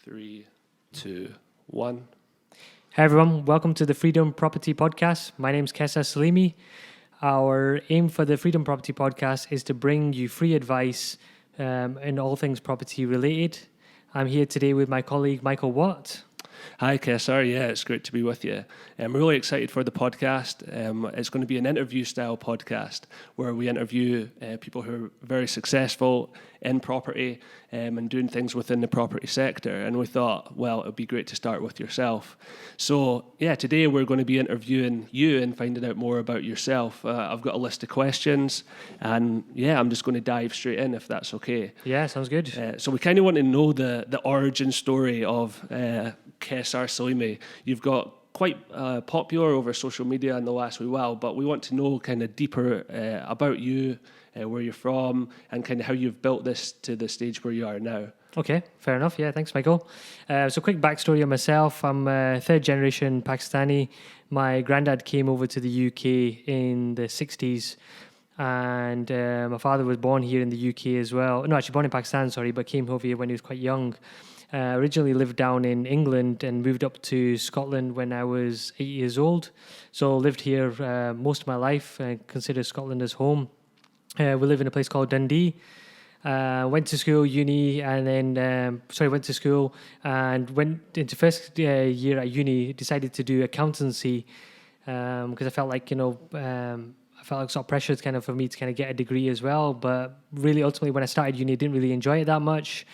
Three, two, one. Hey everyone, welcome to the Freedom Property Podcast. My name is Kessar Salimi. Our aim for the Freedom Property Podcast is to bring you free advice in all things property related. I'm here today with my colleague Michael Watt. Hi, Kessar. Yeah, it's great to be with you. I'm really excited for the podcast. It's going to be an interview-style podcast where we interview people who are very successful in property and doing things within the property sector. And we thought, well, it would be great to start with yourself. So, yeah, today we're going to be interviewing you and finding out more about yourself. I've got a list of questions, and yeah, I'm just going to dive straight in if that's okay. Yeah, sounds good. So we kind of want to know the origin story of Kessar Salimi. You've got quite popular over social media in the last wee while, but we want to know kind of deeper about you, where you're from, and kind of how you've built this to the stage where you are now. Okay, fair enough. Yeah, thanks, Michael. So quick backstory on myself. I'm third generation Pakistani. My granddad came over to the UK in the 60s. And my father was born here in the UK as well. No, actually born in Pakistan, sorry, but came over here when he was quite young. Originally lived down in England and moved up to Scotland when I was 8 years old. So lived here most of my life and consider Scotland as home. We live in a place called Dundee. Went to school, uni, and then, went to school and went into first year at uni, decided to do accountancy because I felt like, I felt like sort of pressure kind of for me to kind of get a degree as well. But really, ultimately, when I started uni, I didn't really enjoy it that much.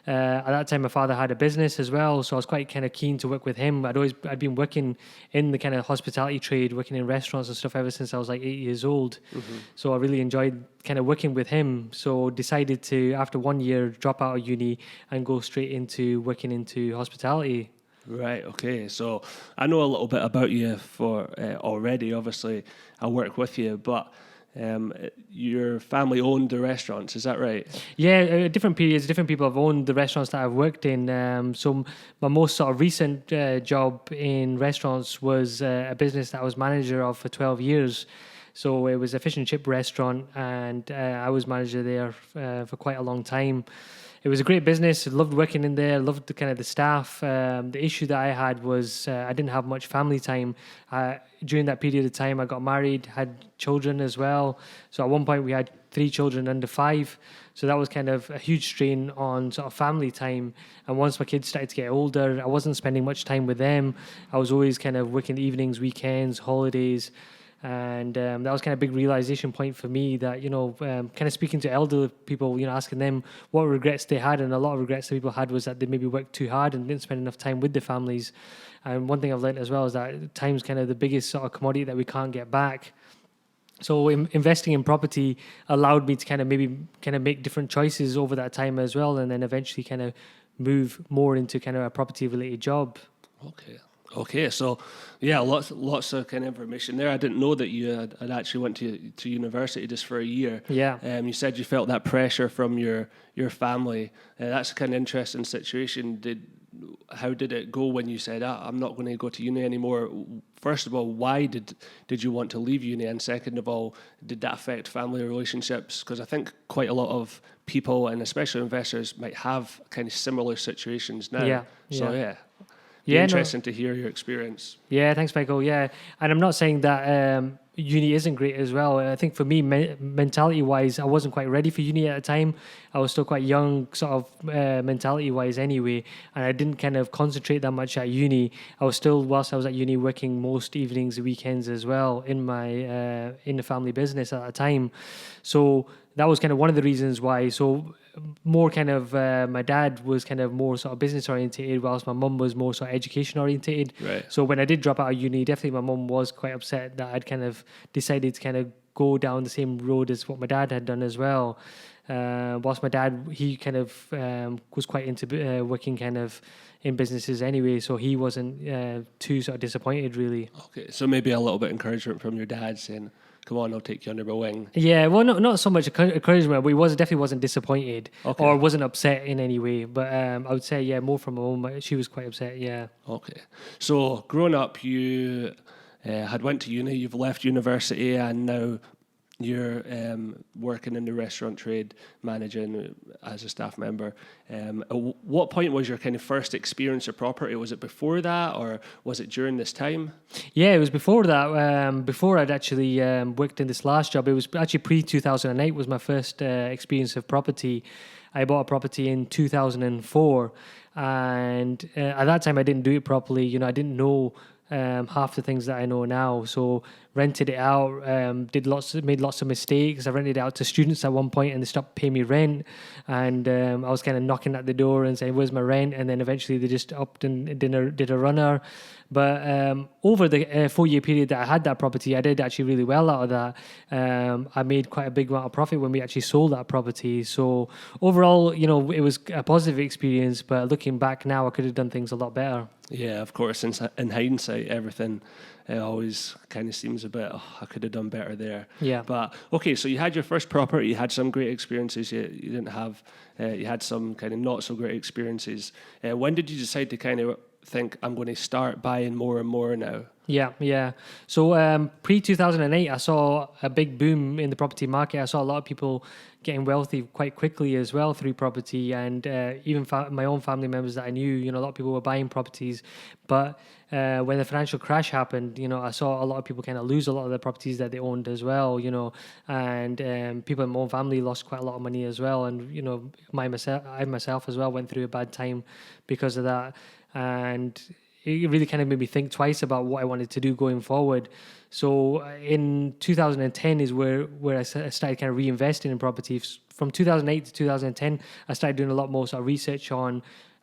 At that time, my father had a business as well, so I was quite kind of keen to work with him. I'd been working in the kind of hospitality trade, working in restaurants and stuff ever since I was like 8 years old. Mm-hmm. So I really enjoyed kind of working with him. So decided to, after 1 year, drop out of uni and go straight into working into hospitality. Right, okay. So I know a little bit about you for already. Obviously, I work with you, but your family owned the restaurants, is that right? Yeah, different periods, different people have owned the restaurants that I've worked in. So my most sort of recent job in restaurants was a business that I was manager of for 12 years. So it was a fish and chip restaurant, and I was manager there for quite a long time. It was a great business. I loved working in there. Loved the kind of the staff. The issue that I had was I didn't have much family time. During that period of time, I got married, had children as well. So at one point, we had 3 children under 5. So that was kind of a huge strain on sort of family time. And once my kids started to get older, I wasn't spending much time with them. I was always kind of working evenings, weekends, holidays. And that was kind of a big realization point for me that, kind of speaking to elderly people, asking them what regrets they had. And a lot of regrets that people had was that they maybe worked too hard and didn't spend enough time with their families. And one thing I've learned as well is that time's kind of the biggest sort of commodity that we can't get back. So investing in property allowed me to kind of make different choices over that time as well. And then eventually kind of move more into kind of a property related job. Okay, so yeah, lots of kind of information there. I didn't know that you had actually went to university just for a year. Yeah. You said you felt that pressure from your family. That's a kind of interesting situation. How did it go when you said, I'm not going to go to uni anymore? First of all, why did you want to leave uni? And second of all, did that affect family relationships? Because I think quite a lot of people, and especially investors, might have kind of similar situations now. Yeah. So yeah. Interesting to hear your experience. Yeah, thanks, Michael. Yeah, and I'm not saying that uni isn't great as well. I think for me, mentality-wise, I wasn't quite ready for uni at the time. I was still quite young, sort of mentality-wise anyway, and I didn't kind of concentrate that much at uni. I was still, whilst I was at uni, working most evenings and weekends as well in my in the family business at the time. So that was kind of one of the reasons why. So more kind of my dad was kind of more sort of business orientated, whilst my mum was more sort of education orientated. Right. So when I did drop out of uni, definitely my mum was quite upset that I'd kind of decided to kind of go down the same road as what my dad had done as well. Whilst my dad, he kind of was quite into working kind of in businesses anyway, so he wasn't too sort of disappointed really. Okay, so maybe a little bit of encouragement from your dad saying, come on, I'll take you under my wing. Yeah, well, not so much encouragement, but he definitely wasn't disappointed or wasn't upset in any way. But I would say, yeah, more from my mum. She was quite upset, yeah. Okay. So growing up, you had went to uni, you've left university, and now you're working in the restaurant trade, managing as a staff member. At what point was your kind of first experience of property? Was it before that, or was it during this time? Yeah, it was before that. Before I'd actually worked in this last job, it was actually pre-2008 was my first experience of property. I bought a property in 2004, and at that time I didn't do it properly. You know, I didn't know half the things that I know now. So rented it out, made lots of mistakes. I rented it out to students at one point, and they stopped paying me rent. And I was kind of knocking at the door and saying, "Where's my rent?" And then eventually they just upped and did a runner. But over the 4-year period that I had that property, I did actually really well out of that. I made quite a big amount of profit when we actually sold that property. So overall, you know, it was a positive experience. But looking back now, I could have done things a lot better. Yeah, of course. In hindsight, everything always kind of seems a bit, oh, I could have done better there. Yeah. But okay, so you had your first property, you had some great experiences, you didn't have, you had some kind of not so great experiences. When did you decide to kind of think, I'm going to start buying more and more now? Yeah. So pre-2008, I saw a big boom in the property market. I saw a lot of people getting wealthy quite quickly as well through property, and even my own family members that I knew, you know, a lot of people were buying properties. But when the financial crash happened, you know, I saw a lot of people kind of lose a lot of the properties that they owned as well, you know, and people in my own family lost quite a lot of money as well. And, you know, I myself as well went through a bad time because of that. And it really kind of made me think twice about what I wanted to do going forward. So in 2010 is where I started kind of reinvesting in property. From 2008 to 2010, I started doing a lot more sort of research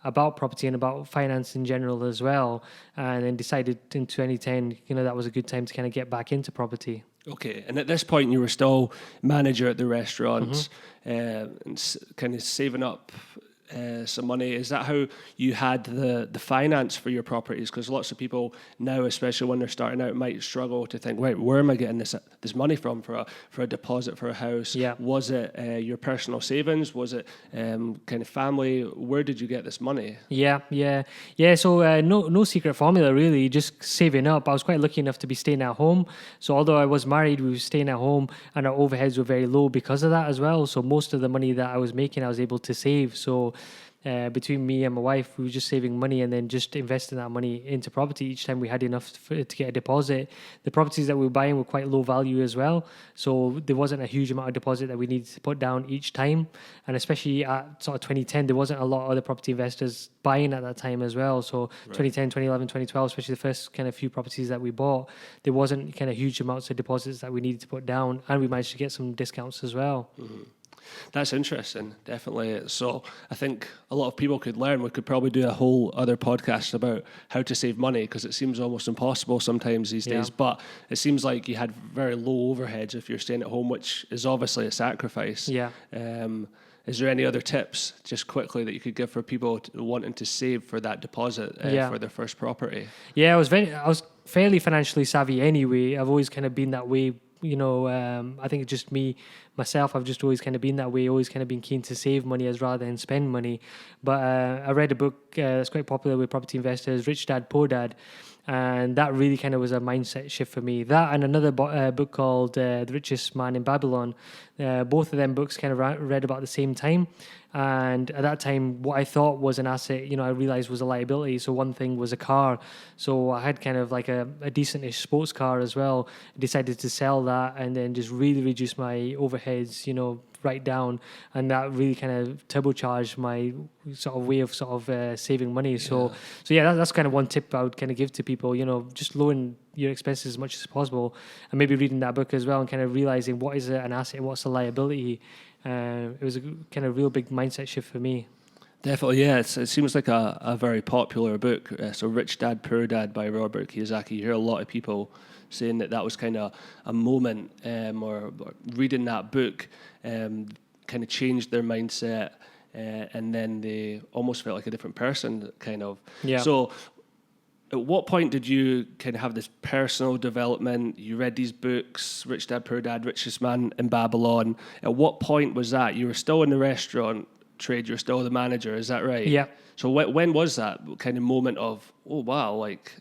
about property and about finance in general as well. And then decided in 2010, you know, that was a good time to kind of get back into property. Okay, and at this point you were still manager at the restaurants, and kind of saving up some money. Is that how you had the finance for your properties? Because lots of people now, especially when they're starting out, might struggle to think, wait, where am I getting this money from for a deposit for a house? Yeah. Was it your personal savings? Was it kind of family? Where did you get this money? Yeah. So no secret formula really, just saving up. I was quite lucky enough to be staying at home. So although I was married, we were staying at home, and our overheads were very low because of that as well. So most of the money that I was making, I was able to save. So between me and my wife, we were just saving money and then just investing that money into property each time we had enough to get a deposit. The properties that we were buying were quite low value as well, so there wasn't a huge amount of deposit that we needed to put down each time. And especially at sort of 2010, there wasn't a lot of other property investors buying at that time as well. So right. 2010, 2011, 2012, especially the first kind of few properties that we bought, there wasn't kind of huge amounts of deposits that we needed to put down, and we managed to get some discounts as well. Mm-hmm. That's interesting, definitely. So I think a lot of people could learn. We could probably do a whole other podcast about how to save money, because it seems almost impossible sometimes these days. But it seems like you had very low overheads if you're staying at home, which is obviously a sacrifice. Yeah. Is there any other tips, just quickly, that you could give for people wanting to save for that deposit for their first property? Yeah, I was fairly financially savvy anyway. I've always kind of been that way. You know, I think it's just myself, I've just always kind of been that way, always kind of been keen to save money as rather than spend money. But I read a book that's quite popular with property investors, Rich Dad, Poor Dad, and that really kind of was a mindset shift for me. That and another book called The Richest Man in Babylon. Both of them books kind of read about the same time. And at that time, what I thought was an asset, you know, I realized was a liability. So one thing was a car. So I had kind of like a decent-ish sports car as well. I decided to sell that and then just really reduce my overheads, you know, right down. And that really kind of turbocharged my sort of way of saving money. So that's kind of one tip I would kind of give to people, you know, just lowering your expenses as much as possible, and maybe reading that book as well and kind of realizing what is an asset and what's a liability. It was a kind of real big mindset shift for me. Definitely, yeah. It seems like a very popular book. So Rich Dad, Poor Dad by Robert Kiyosaki. You hear a lot of people saying that was kind of a moment, or reading that book kind of changed their mindset, and then they almost felt like a different person, kind of. Yeah. So at what point did you kind of have this personal development? You read these books, Rich Dad, Poor Dad, Richest Man in Babylon. At what point was that? You were still in the restaurant trade, you're still the manager, is that right? Yeah. So when was that kind of moment of, oh wow, like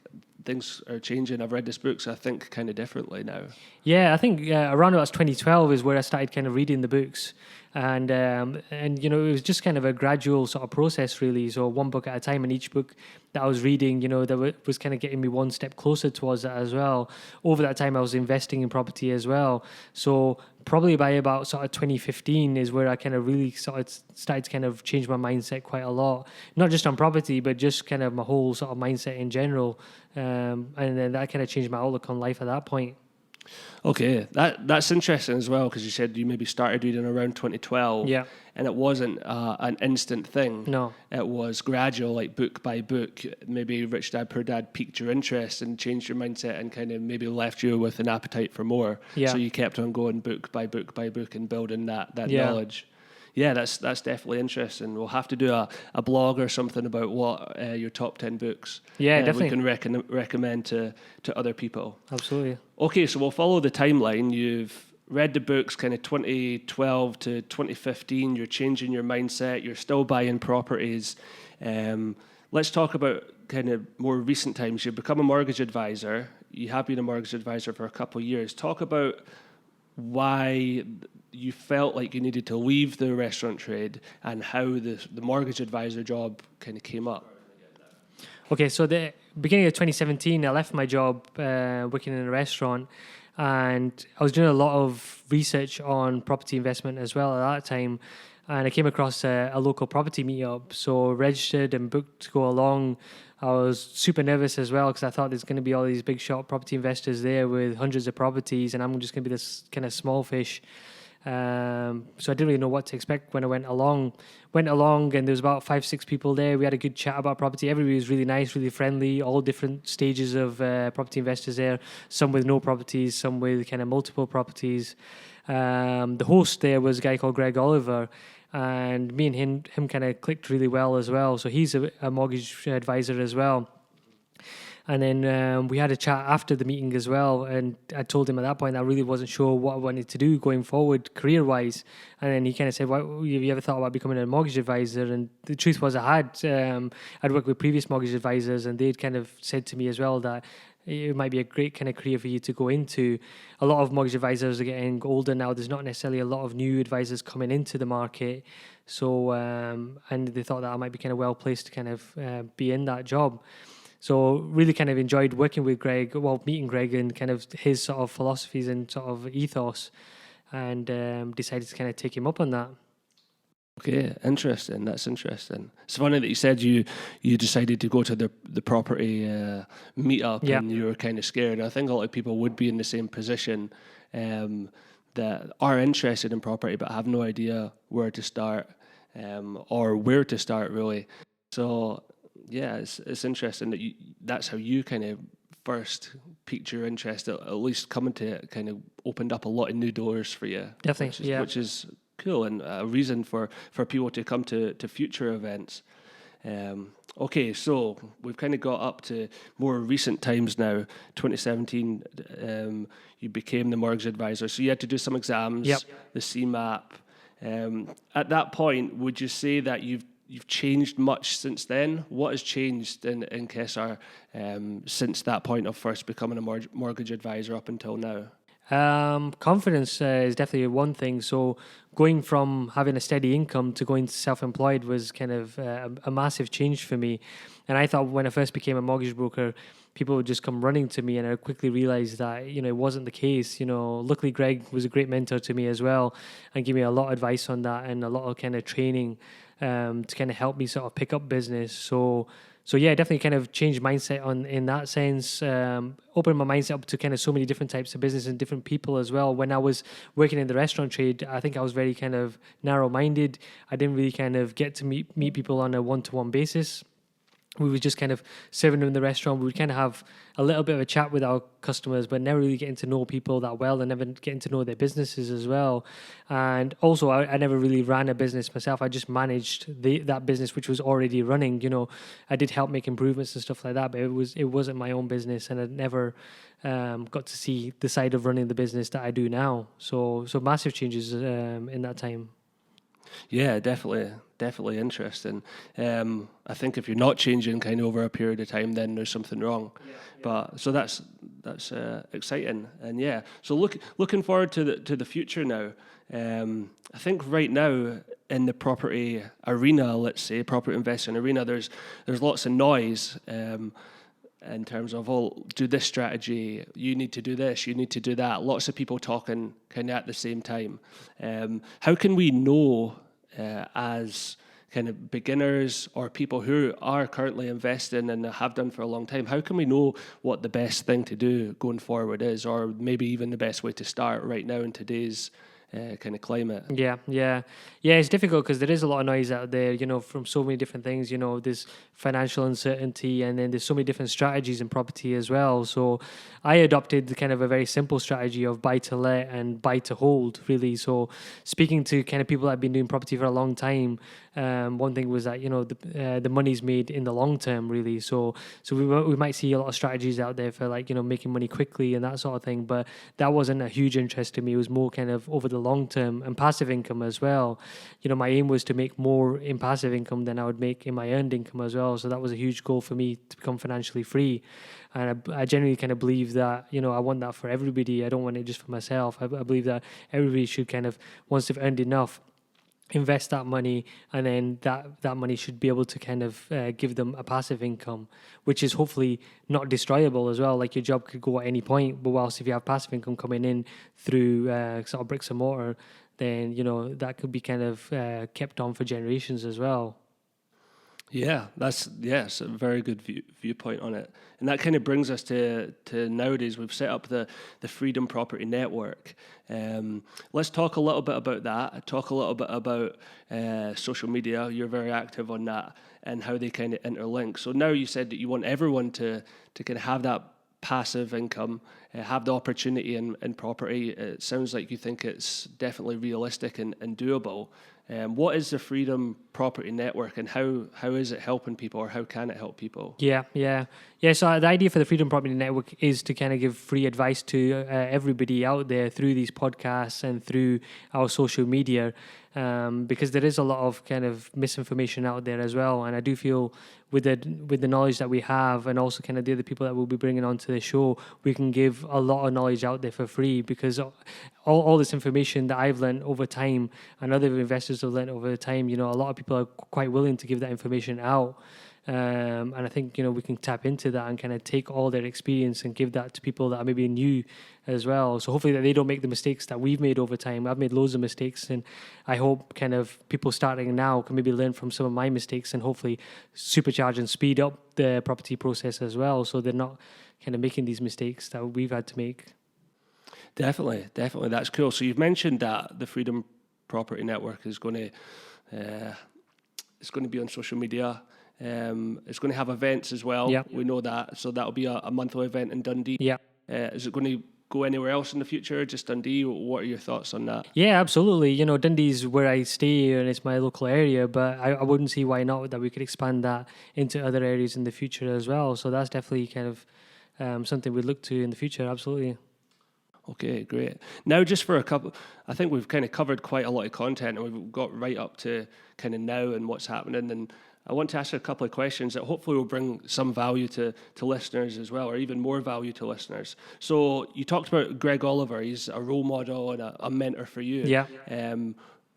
things are changing. I've read this book, so I think kind of differently now. Yeah, I think around about 2012 is where I started kind of reading the books, and you know, it was just kind of a gradual sort of process, really. So one book at a time, and each book that I was reading, you know, that was kind of getting me one step closer towards that as well. Over that time, I was investing in property as well. So probably by about sort of 2015 is where I kind of really started to kind of change my mindset quite a lot, not just on property, but just kind of my whole sort of mindset in general. And then that kind of changed my outlook on life at that point. Okay, that's interesting as well, because you said you maybe started reading around 2012, Yeah. and it wasn't an instant thing. No. It was gradual, like book by book. Maybe Rich Dad Poor Dad piqued your interest and changed your mindset and kind of maybe left you with an appetite for more. Yeah. So you kept on going book by book by book and building that Yeah. knowledge. Yeah, that's definitely interesting. We'll have to do a blog or something about what your top 10 books Yeah, we definitely. can recommend to other people. Absolutely. Okay, so we'll follow the timeline. You've read the books kind of 2012 to 2015. You're changing your mindset. You're still buying properties. Let's talk about kind of more recent times. You've become a mortgage advisor. You have been a mortgage advisor for a couple of years. Talk about why you felt like you needed to leave the restaurant trade and how the mortgage advisor job kind of came up. Okay, so the beginning of 2017, I left my job working in a restaurant, and I was doing a lot of research on property investment as well at that time. And I came across a local property meetup, so registered and booked to go along. I was super nervous as well because I thought there's going to be all these big shot property investors there with hundreds of properties, and I'm just going to be this kind of small fish. So I didn't really know what to expect when I went along. And there was about 5-6 people there. We had a good chat about property. Everybody was really nice, really friendly. All different stages of property investors there. Some with no properties, some with kind of multiple properties. The host there was a guy called Greg Oliver, and me and him kind of clicked really well as well. So he's a mortgage advisor as well. And then we had a chat after the meeting as well. And I told him at that point I really wasn't sure what I wanted to do going forward career-wise. And then he kind of said, "What have you ever thought about becoming a mortgage advisor?" And the truth was I'd worked with previous mortgage advisors, and they'd kind of said to me as well that it might be a great kind of career for you to go into. A lot of mortgage advisors are getting older now. There's not necessarily a lot of new advisors coming into the market. So, and they thought that I might be kind of well placed to kind of be in that job. So really kind of enjoyed working with Greg, meeting Greg and kind of his sort of philosophies and sort of ethos, and decided to kind of take him up on that. Okay, interesting. That's interesting. It's funny that you said you decided to go to the property meetup and you were kind of scared. I think a lot of people would be in the same position that are interested in property but have no idea where to start or where to start really. So yeah, it's interesting that that's how you kind of first piqued your interest. At least coming to it kind of opened up a lot of new doors for you. Definitely, which is cool and a reason for people to come to future events. Okay, so we've kind of got up to more recent times now. 2017, you became the mortgage advisor, so you had to do some exams, the CMAP. At that point, would you say that you've changed much since then? What has changed in Kessar since that point of first becoming a mortgage advisor up until now? Confidence is definitely one thing. So going from having a steady income to going self-employed was kind of a massive change for me. And I thought when I first became a mortgage broker, people would just come running to me, and I quickly realized that, it wasn't the case. Luckily Greg was a great mentor to me as well and gave me a lot of advice on that and a lot of kind of training to kind of help me sort of pick up business. So yeah, definitely kind of changed mindset in that sense. Opened my mindset up to kind of so many different types of business and different people as well. When I was working in the restaurant trade, I think I was very kind of narrow-minded. I didn't really kind of get to meet people on a one-to-one basis. We were just kind of serving them in the restaurant. We would kind of have a little bit of a chat with our customers, but never really getting to know people that well and never getting to know their businesses as well. And also, I never really ran a business myself. I just managed that business, which was already running. I did help make improvements and stuff like that, but it wasn't my own business, and I never got to see the side of running the business that I do now. So massive changes in that time. Yeah, definitely interesting. I think if you're not changing kind of over a period of time, then there's something wrong. Yeah. But so that's exciting, and yeah. So looking forward to the future now. I think right now in the property arena, let's say property investing arena, there's lots of noise. In terms of, oh, do this strategy, you need to do this, you need to do that. Lots of people talking kind of at the same time. How can we know as kind of beginners or people who are currently investing and have done for a long time, how can we know what the best thing to do going forward is, or maybe even the best way to start right now in today's kind of climate? Yeah. It's difficult because there is a lot of noise out there, from so many different things. There's financial uncertainty, and then there's so many different strategies in property as well. So I adopted kind of a very simple strategy of buy to let and buy to hold, really. So speaking to kind of people that have been doing property for a long time, one thing was that the money's made in the long term, really. So we might see a lot of strategies out there for making money quickly and that sort of thing, but that wasn't a huge interest to me. It was more kind of over the long term and passive income as well. My aim was to make more in passive income than I would make in my earned income as well. So that was a huge goal for me, to become financially free. And I genuinely kind of believe that, I want that for everybody. I don't want it just for myself. I believe that everybody should kind of, once they've earned enough, invest that money, and then that money should be able to kind of give them a passive income, which is hopefully not destroyable as well. Like, your job could go at any point, but whilst if you have passive income coming in through sort of bricks and mortar, then that could be kind of kept on for generations as well. Yeah, it's a very good viewpoint on it, and that kind of brings us to nowadays. We've set up the Freedom Property Network. Let's talk a little bit about that. Talk a little bit about social media. You're very active on that, and how they kind of interlink. So now you said that you want everyone to kind of have that passive income, have the opportunity in property. It sounds like you think it's definitely realistic and doable. What is the Freedom Property Network, and how is it helping people, or how can it help people? Yeah. So the idea for the Freedom Property Network is to kind of give free advice to everybody out there through these podcasts and through our social media, because there is a lot of kind of misinformation out there as well. And I do feel with the knowledge that we have, and also kind of the other people that we'll be bringing onto the show, we can give a lot of knowledge out there for free, because all this information that I've learned over time, and other investors have learned over time, a lot of people are quite willing to give that information out. And I think, we can tap into that and kind of take all their experience and give that to people that are maybe new as well. So hopefully that they don't make the mistakes that we've made over time. I've made loads of mistakes, and I hope kind of people starting now can maybe learn from some of my mistakes, and hopefully supercharge and speed up the property process as well, so they're not kind of making these mistakes that we've had to make. Definitely. That's cool. So you've mentioned that the Freedom Property Network is going to be on social media. It's going to have events as well. Yeah. We know that. So that'll be a monthly event in Dundee. Yeah. Is it going to go anywhere else in the future, just Dundee? What are your thoughts on that? Yeah, absolutely. Dundee's where I stay, and it's my local area, but I wouldn't see why not, that we could expand that into other areas in the future as well. So that's definitely kind of something we'd look to in the future, absolutely. Okay, great. Now, just for I think we've kind of covered quite a lot of content, and we've got right up to kind of now and what's happening. And I want to ask you a couple of questions that hopefully will bring some value to listeners as well, or even more value to listeners. So you talked about Greg Oliver. He's a role model and a mentor for you. Yeah.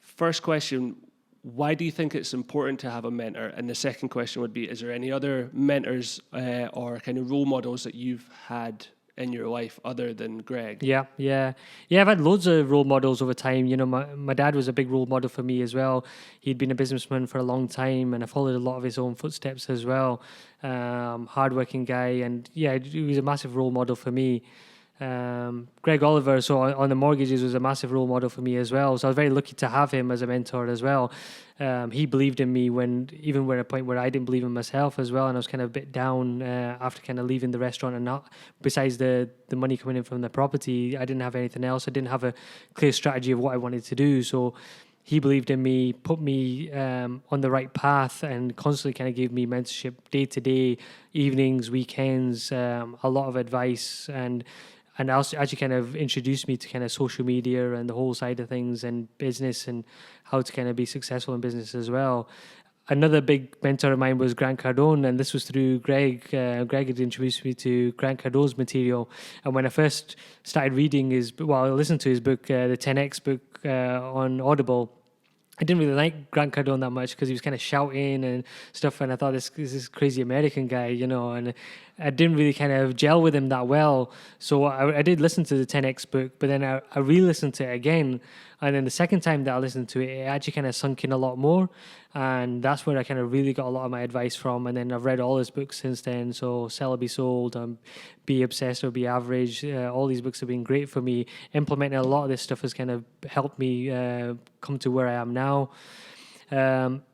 First question, why do you think it's important to have a mentor? And the second question would be, is there any other mentors or kind of role models that you've had in your life other than Greg? Yeah. I've had loads of role models over time. My dad was a big role model for me as well. He'd been a businessman for a long time, and I followed a lot of his own footsteps as well. Hardworking guy, and yeah, he was a massive role model for me. Greg Oliver, so on the mortgages, was a massive role model for me as well. So I was very lucky to have him as a mentor as well. He believed in me when at a point where I didn't believe in myself as well, and I was kind of a bit down after kind of leaving the restaurant, and not besides the money coming in from the property, I didn't have anything else. I didn't have a clear strategy of what I wanted to do. So he believed in me, put me on the right path, and constantly kind of gave me mentorship day to day, evenings, weekends, a lot of advice. And and also actually kind of introduced me to kind of social media and the whole side of things and business and how to kind of be successful in business as well. Another big mentor of mine was Grant Cardone, and this was through Greg. Greg had introduced me to Grant Cardone's material, and when I first started reading I listened to his book, the 10X book on Audible. I didn't really like Grant Cardone that much because he was kind of shouting and stuff, and I thought this crazy American guy, and I didn't really kind of gel with him that well. So I did listen to the 10X book, but then I re-listened to it again, and then the second time that I listened to it, it actually kind of sunk in a lot more, and that's where I kind of really got a lot of my advice from. And then I've read all his books since then. So Sell or Be Sold, Be Obsessed or Be Average. All these books have been great for me. Implementing a lot of this stuff has kind of helped me come to where I am now.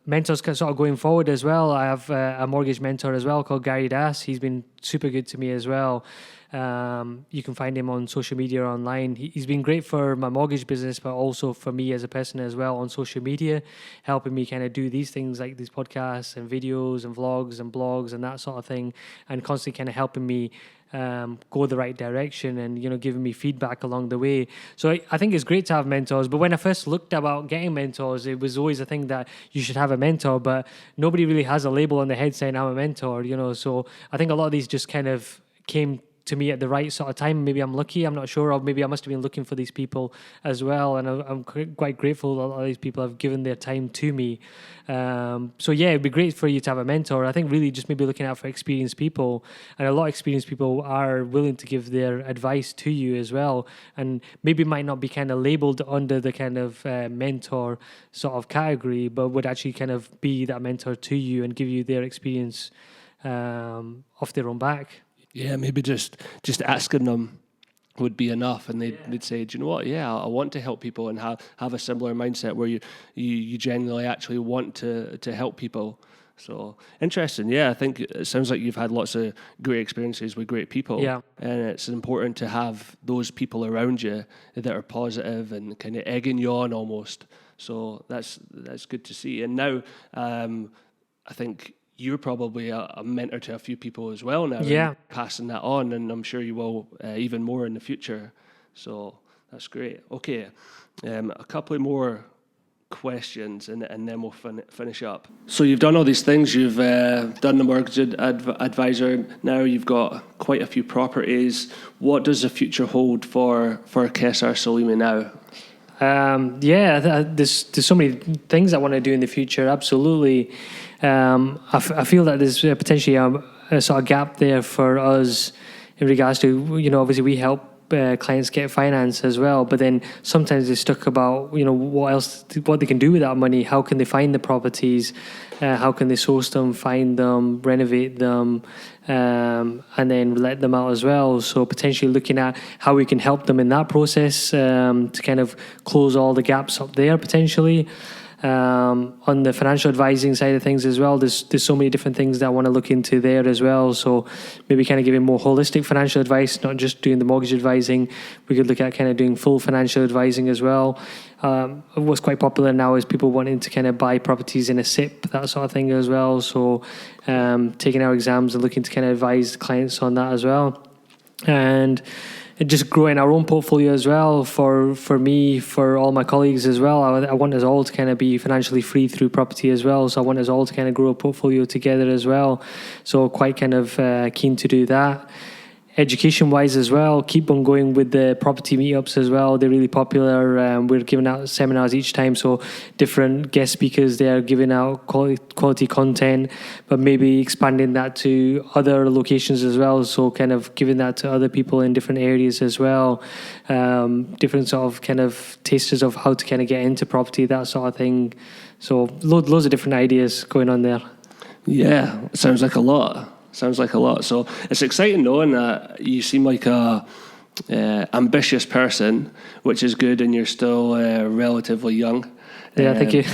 Mentors sort of going forward as well. I have a mortgage mentor as well called Gary Das. He's been super good to me as well. You can find him on social media or online. He's been great for my mortgage business, but also for me as a person as well on social media, helping me kind of do these things like these podcasts and videos and vlogs and blogs and that sort of thing, and constantly kind of helping me go the right direction and giving me feedback along the way. So I think it's great to have mentors, but when I first looked about getting mentors, it was always a thing that you should have a mentor, but nobody really has a label on their head saying I'm a mentor, so I think a lot of these just kind of came to me at the right sort of time. Maybe I'm lucky, I'm not sure, or maybe I must have been looking for these people as well, and I'm quite grateful that a lot of these people have given their time to me. So yeah, it'd be great for you to have a mentor. I think really just maybe looking out for experienced people, and a lot of experienced people are willing to give their advice to you as well, and maybe might not be kind of labeled under the kind of mentor sort of category, but would actually kind of be that mentor to you and give you their experience off their own back. Yeah, maybe just asking them would be enough, and they'd say, do you know what? Yeah, I want to help people, and have a similar mindset where you genuinely actually want to help people. So interesting. Yeah, I think it sounds like you've had lots of great experiences with great people. Yeah, and it's important to have those people around you that are positive and kind of egging you on almost. So that's good to see. And now, I think you're probably a mentor to a few people as well now. Yeah. Passing that on, and I'm sure you will even more in the future. So that's great. Okay, a couple of more questions, and then we'll finish up. So you've done all these things. You've done the mortgage advisor. Now you've got quite a few properties. What does the future hold for Kessar Salimi now? There's so many things I want to do in the future. Absolutely. I feel that there's potentially a sort of gap there for us in regards to, obviously we help clients get finance as well, but then sometimes they're stuck about, what they can do with that money. How can they find the properties? How can they source them, find them, renovate them, and then let them out as well? So potentially looking at how we can help them in that process to kind of close all the gaps up there potentially. On the financial advising side of things as well, there's so many different things that I want to look into there as well. So maybe kind of giving more holistic financial advice, not just doing the mortgage advising. We could look at kind of doing full financial advising as well. What's quite popular now is people wanting to kind of buy properties in a SIP, that sort of thing as well. So taking our exams and looking to kind of advise clients on that as well. And just growing our own portfolio as well for me, for all my colleagues as well. I want us all to kind of be financially free through property as well. So I want us all to kind of grow a portfolio together as well. So quite kind of keen to do that. Education-wise as well, keep on going with the property meetups as well. They're really popular. We're giving out seminars each time, so different guest speakers, they're giving out quality content, but maybe expanding that to other locations as well, so kind of giving that to other people in different areas as well. Different sort of kind of tasters of how to kind of get into property, that sort of thing. So loads of different ideas going on there. Yeah, it sounds like a lot. So it's exciting knowing that you seem like a ambitious person, which is good, and you're still relatively young. Yeah, thank you.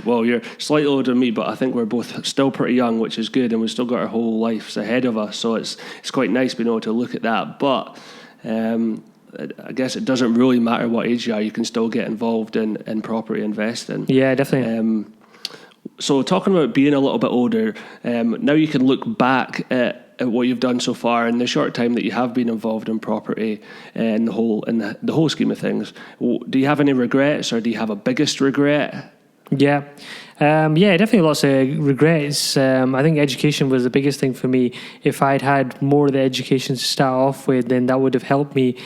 Well, you're slightly older than me, but I think we're both still pretty young, which is good, and we've still got our whole lives ahead of us. So it's quite nice being able to look at that. But I guess it doesn't really matter what age you are; you can still get involved in property investing. Yeah, definitely. So talking about being a little bit older, now you can look back at what you've done so far in the short time that you have been involved in property and the whole scheme of things. Do you have any regrets, or do you have a biggest regret? Yeah. Definitely lots of regrets. I think education was the biggest thing for me. If I'd had more of the education to start off with, then that would have helped me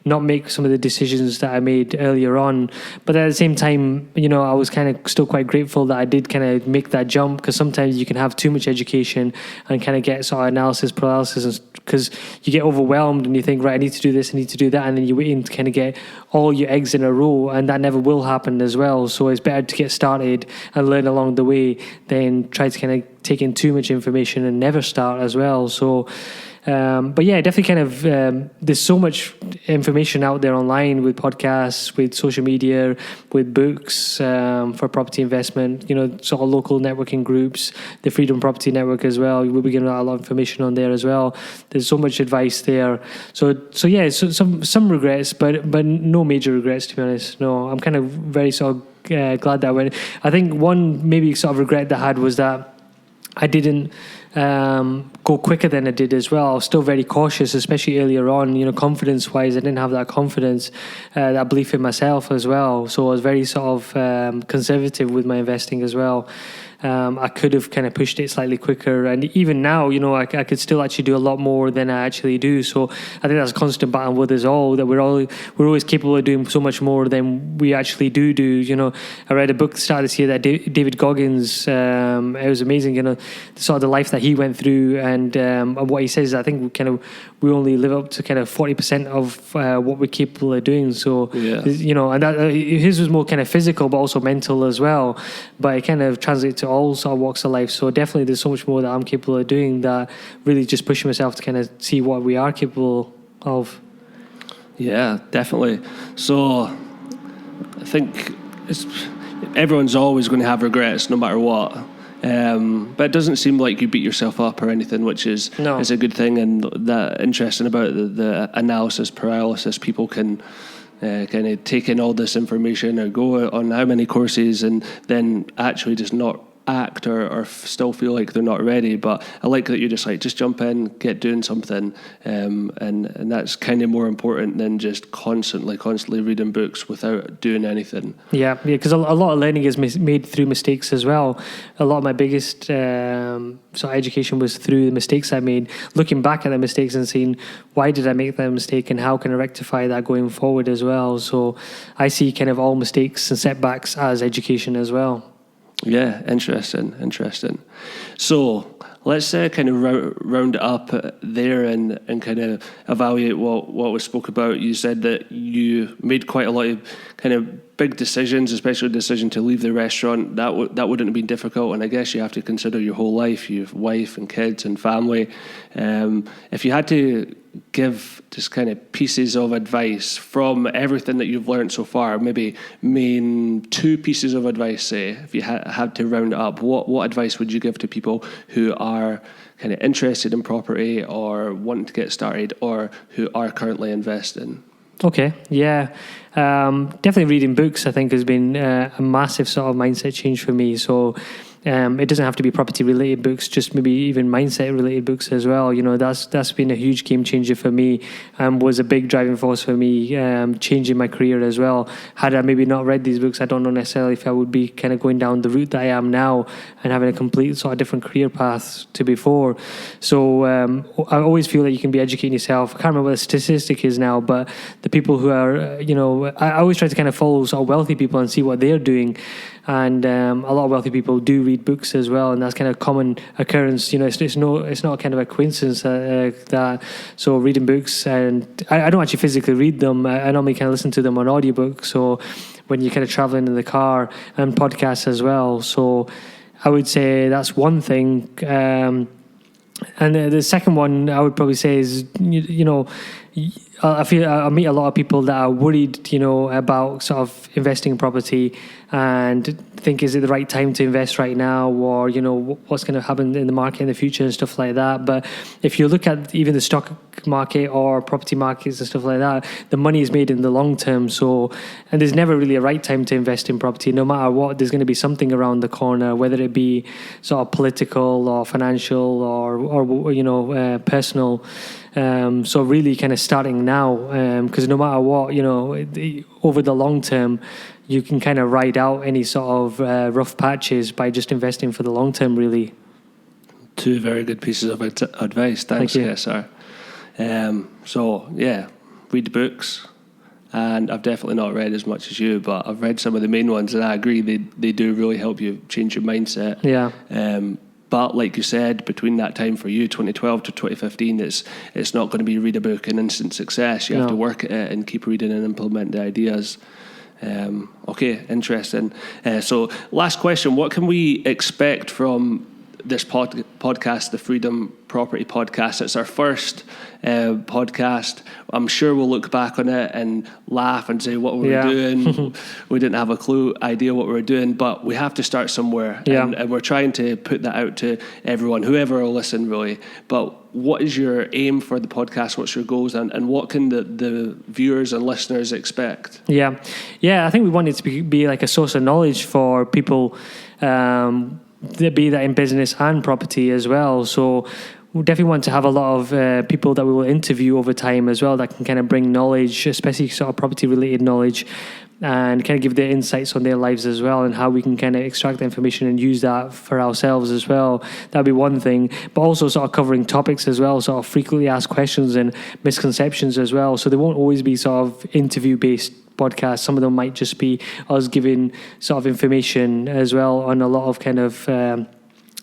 not make some of the decisions that I made earlier on. But at the same time, I was kind of still quite grateful that I did kind of make that jump, because sometimes you can have too much education and kind of get sort of analysis paralysis, because you get overwhelmed and you think, right, I need to do this, I need to do that, and then you wait to kind of get all your eggs in a row, and that never will happen as well. So it's better to get started and learn along the way than try to kind of take in too much information and never start as well. So definitely kind of there's so much information out there online, with podcasts, with social media, with books for property investment, sort of local networking groups, the Freedom Property Network as well. We'll be getting a lot of information on there as well. There's so much advice there. So some regrets, but no major regrets, to be honest. No, I'm kind of very sort of glad that I went. I think one maybe sort of regret that I had was that I didn't go quicker than I did as well. I was still very cautious, especially earlier on, confidence-wise. I didn't have that confidence, that belief in myself as well. So I was very sort of conservative with my investing as well. I could have kind of pushed it slightly quicker, and even now, I could still actually do a lot more than I actually do. So I think that's a constant battle with us all, that we're always capable of doing so much more than we actually do. I read a book at the start of this year that David Goggins, it was amazing, sort of the life that he went through, and what he says. I think we only live up to kind of 40% of what we're capable of doing. So and that, his was more kind of physical, but also mental as well. But it kind of translates to all sort of walks of life. So definitely there's so much more that I'm capable of doing, that really just pushing myself to kind of see what we are capable of. Yeah, definitely. So I think everyone's always going to have regrets no matter what. But it doesn't seem like you beat yourself up or anything, which is a good thing. And that interesting about the analysis paralysis. People can kind of take in all this information or go on how many courses and then actually just not act or still feel like they're not ready. But I like that you're just jump in, get doing something, and that's kind of more important than just constantly reading books without doing anything. Yeah, because a lot of learning is made through mistakes as well. A lot of my biggest sort of education was through the mistakes I made, looking back at the mistakes and seeing why did I make that mistake and how can I rectify that going forward as well. So I see kind of all mistakes and setbacks as education as well. Yeah, interesting. So let's kind of round it up there and kind of evaluate what was spoke about. You said that you made quite a lot of kind of big decisions, especially the decision to leave the restaurant. That wouldn't have been difficult, and I guess you have to consider your whole life. You have wife and kids and family. If you had to give just kind of pieces of advice from everything that you've learned so far, maybe main 2 pieces of advice, say, if you had to round it up, what advice would you give to people who are kind of interested in property or wanting to get started or who are currently investing? Okay, yeah. Definitely reading books, I think, has been a massive sort of mindset change for me. So it doesn't have to be property related books, just maybe even mindset related books as well. That's been a huge game changer for me, and was a big driving force for me changing my career as well. Had I maybe not read these books, I don't know necessarily if I would be kind of going down the route that I am now and having a complete sort of different career path to before. So I always feel that you can be educating yourself. I can't remember what the statistic is now, but the people who are, I always try to kind of follow sort of wealthy people and see what they're doing. And a lot of wealthy people do read books as well, and that's kind of common occurrence. It's not kind of a coincidence that. So reading books, and I don't actually physically read them. I normally kind of listen to them on audiobook. So when you're kind of traveling in the car, and podcasts as well. So I would say that's one thing. And the second one I would probably say is I feel I meet a lot of people that are worried, about sort of investing in property, and think, is it the right time to invest right now, or what's going to happen in the market in the future and stuff like that. But if you look at even the stock market or property markets and stuff like that, the money is made in the long term. So, and there's never really a right time to invest in property. No matter what, there's going to be something around the corner, whether it be sort of political or financial or personal. So really kind of starting now, because no matter what, over the long term, you can kind of ride out any sort of rough patches by just investing for the long term, really. Two very good pieces of advice. Thanks, Kessar. So, yeah, read books. And I've definitely not read as much as you, but I've read some of the main ones, and I agree they do really help you change your mindset. Yeah. But like you said, between that time for you, 2012 to 2015, it's not going to be read a book and instant success. You have to work at it and keep reading and implement the ideas. Okay, interesting. So last question, what can we expect from this podcast, the Freedom Property Podcast? It's our first podcast. I'm sure we'll look back on it and laugh and say what we were doing. We didn't have a idea what we were doing, but we have to start somewhere. And we're trying to put that out to everyone, whoever will listen, really. But what is your aim for the podcast? What's your goals? And what can the viewers and listeners expect? Yeah, I think we want it to be like a source of knowledge for people, be that in business and property as well. So we definitely want to have a lot of people that we will interview over time as well that can kind of bring knowledge, especially sort of property related knowledge, and kind of give their insights on their lives as well, and how we can kind of extract the information and use that for ourselves as well. That'd be one thing, but also sort of covering topics as well, sort of frequently asked questions and misconceptions as well. So they won't always be sort of interview based podcasts. Some of them might just be us giving sort of information as well on a lot of kind of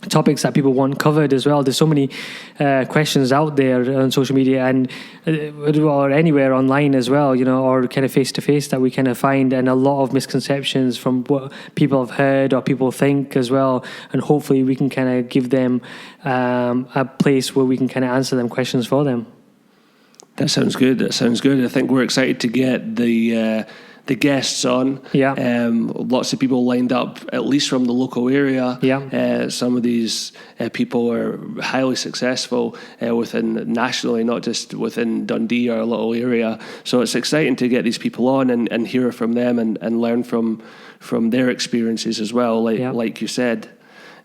topics that people want covered as well. There's so many questions out there on social media and or anywhere online as well, or kind of face to face that we kind of find, and a lot of misconceptions from what people have heard or people think as well. And hopefully we can kind of give them a place where we can kind of answer them questions for them. That sounds good. I think we're excited to get the guests on. Lots of people lined up, at least from the local area. Some of these people are highly successful within nationally, not just within Dundee or a little area. So it's exciting to get these people on and hear from them and learn from their experiences as well, like you said.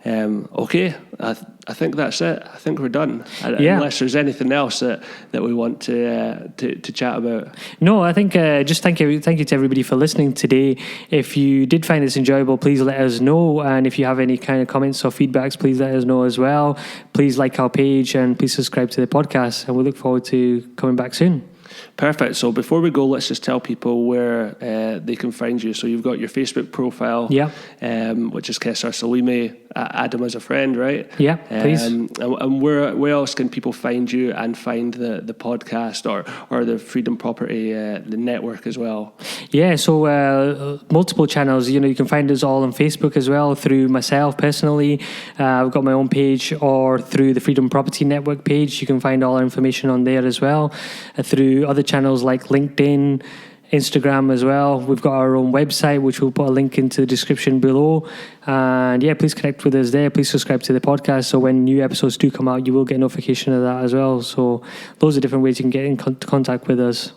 Okay, I think that's it. I think we're done. Unless there's anything else that we want to chat about. No, I think just thank you to everybody for listening today. If you did find this enjoyable, please let us know. And if you have any kind of comments or feedbacks, please let us know as well. Please like our page and please subscribe to the podcast. And we look forward to coming back soon. Perfect. So before we go, let's just tell people where they can find you. So you've got your Facebook profile, which is Kessar Salimi. Add them as a friend, right? Yeah, please. And where else can people find you and find the podcast or the Freedom Property the network as well? Yeah, so multiple channels. You can find us all on Facebook as well, through myself personally. I've got my own page, or through the Freedom Property Network page. You can find all our information on there as well. Through other channels like LinkedIn, Instagram as well. We've got our own website, which we'll put a link into the description below. And please connect with us there. Please subscribe to the podcast, so when new episodes do come out, you will get notification of that as well. So those are different ways you can get in contact with us.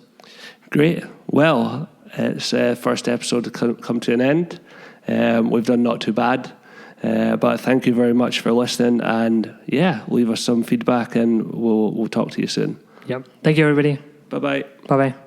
Great. Well, it's first episode to come to an end. We've done not too bad. But thank you very much for listening, and leave us some feedback and we'll talk to you soon. Yep. Thank you, everybody. Bye-bye. Bye-bye.